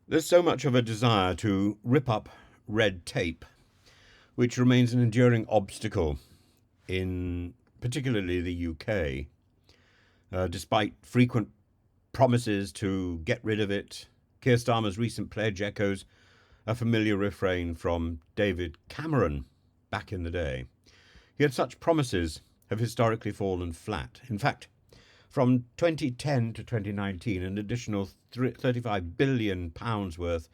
There's so much of a desire to rip up red tape, which remains an enduring obstacle in particularly the UK, despite frequent promises to get rid of it. Keir Starmer's recent pledge echoes a familiar refrain from David Cameron back in the day. Yet such promises have historically fallen flat. In fact, from 2010 to 2019, an additional £35 billion worth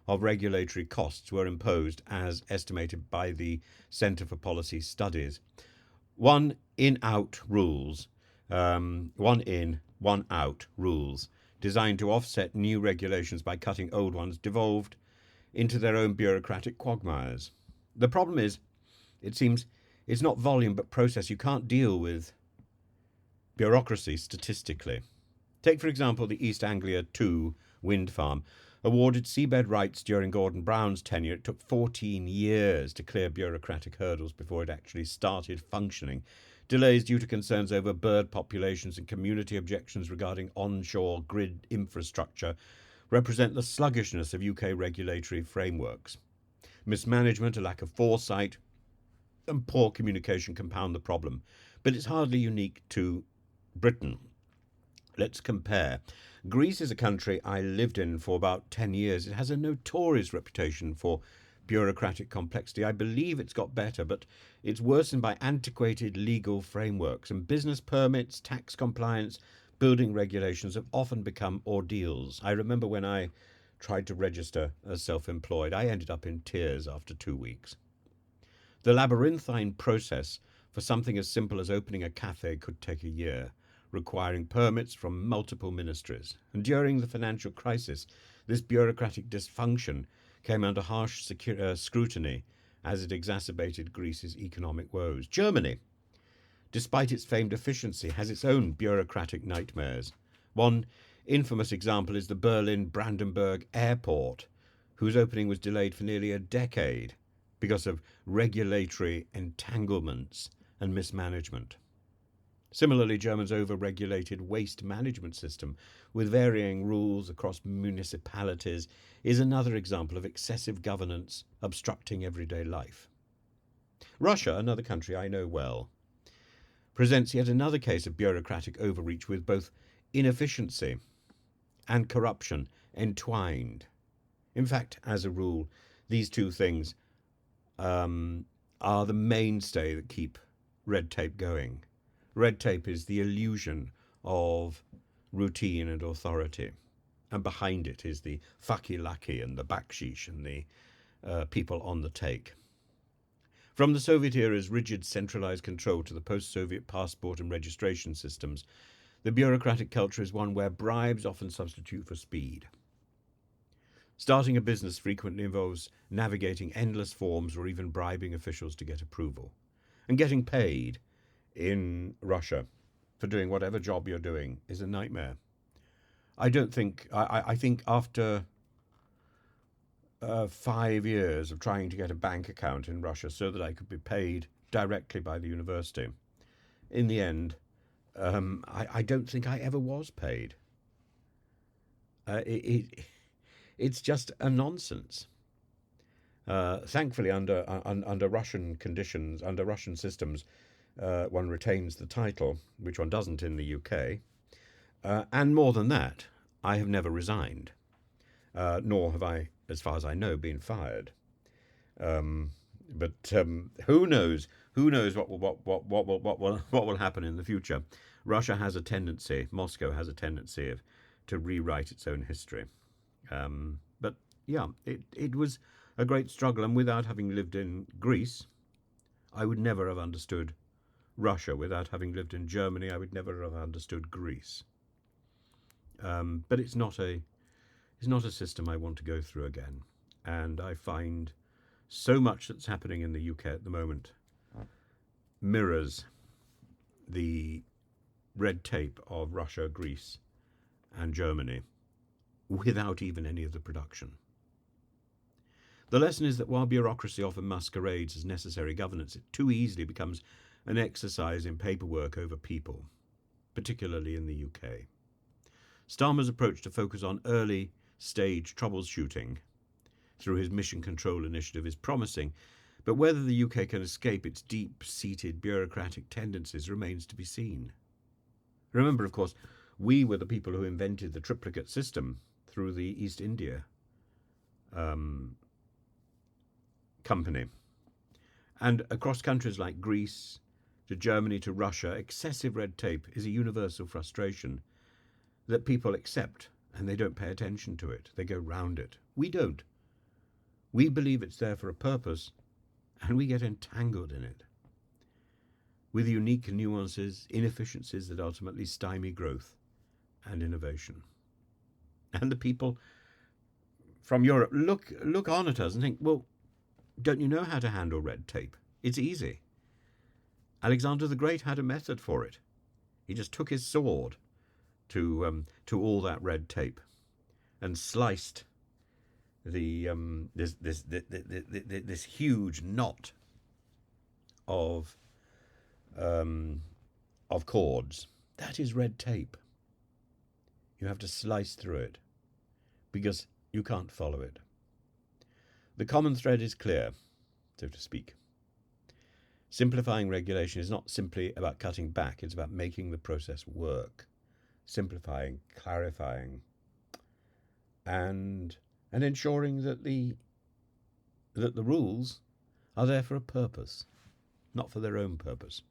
of regulatory costs were imposed, as estimated by the Centre for Policy Studies. One in, out rules, one in, one out rules, designed to offset new regulations by cutting old ones, devolved into their own bureaucratic quagmires. The problem is, it seems, it's not volume but process. You can't deal with bureaucracy statistically. Take, for example, the East Anglia 2 wind farm. Awarded seabed rights during Gordon Brown's tenure, it took 14 years to clear bureaucratic hurdles before it actually started functioning. Delays due to concerns over bird populations and community objections regarding onshore grid infrastructure represent the sluggishness of UK regulatory frameworks. Mismanagement, a lack of foresight, and poor communication compound the problem. But it's hardly unique to Britain. Let's compare. Greece is a country I lived in for about 10 years. It has a notorious reputation for bureaucratic complexity. I believe it's got better, but it's worsened by antiquated legal frameworks, and business permits, tax compliance, building regulations have often become ordeals. I remember when I tried to register as self-employed, I ended up in tears after 2 weeks. The labyrinthine process for something as simple as opening a cafe could take a year, requiring permits from multiple ministries. And during the financial crisis, this bureaucratic dysfunction came under harsh scrutiny as it exacerbated Greece's economic woes. Germany, despite its famed efficiency, has its own bureaucratic nightmares. One infamous example is the Berlin Brandenburg Airport, whose opening was delayed for nearly a decade because of regulatory entanglements and mismanagement. Similarly, Germany's over-regulated waste management system, with varying rules across municipalities, is another example of excessive governance obstructing everyday life. Russia, another country I know well, presents yet another case of bureaucratic overreach with both inefficiency and corruption entwined. In fact, as a rule, these two things are the mainstay that keep red tape going. Red tape is the illusion of routine and authority, and behind it is the fakir-laki and the bakshish and the people on the take. From the Soviet era's rigid centralized control to the post-Soviet passport and registration systems, the bureaucratic culture is one where bribes often substitute for speed. Starting a business frequently involves navigating endless forms or even bribing officials to get approval. And getting paid in Russia for doing whatever job you're doing is a nightmare. I think after 5 years of trying to get a bank account in Russia so that I could be paid directly by the university, in the end, I don't think I ever was paid. It's just a nonsense. Thankfully, under Russian conditions, under Russian systems, one retains the title, which one doesn't in the UK. And more than that, I have never resigned, nor have I, as far as I know, been fired. But who knows? Who knows what will happen in the future? Russia has a tendency, Moscow has a tendency to rewrite its own history. But yeah, it was a great struggle, and without having lived in Greece, I would never have understood Russia. Without having lived in Germany, I would never have understood Greece. But it's not a system I want to go through again, and I find so much that's happening in the UK at the moment mirrors the red tape of Russia, Greece, and Germany, without even any of the production. The lesson is that while bureaucracy often masquerades as necessary governance, it too easily becomes an exercise in paperwork over people, particularly in the UK. Starmer's approach to focus on early stage troubleshooting through his mission control initiative is promising, but whether the UK can escape its deep-seated bureaucratic tendencies remains to be seen. Remember, of course, we were the people who invented the triplicate system through the East India Company. And across countries like Greece, to Germany, to Russia, excessive red tape is a universal frustration that people accept, and they don't pay attention to it. They go round it. We don't. We believe it's there for a purpose, and we get entangled in it, with unique nuances, inefficiencies that ultimately stymie growth and innovation. And the people from Europe look on at us and think, well, don't you know how to handle red tape? It's easy. Alexander the Great had a method for it. He just took his sword to all that red tape and sliced this huge knot of cords. That is red tape. You have to slice through it because you can't follow it. The common thread is clear, so to speak. Simplifying regulation is not simply about cutting back, it's about making the process work. Simplifying, clarifying, and ensuring that the rules are there for a purpose, not for their own purpose.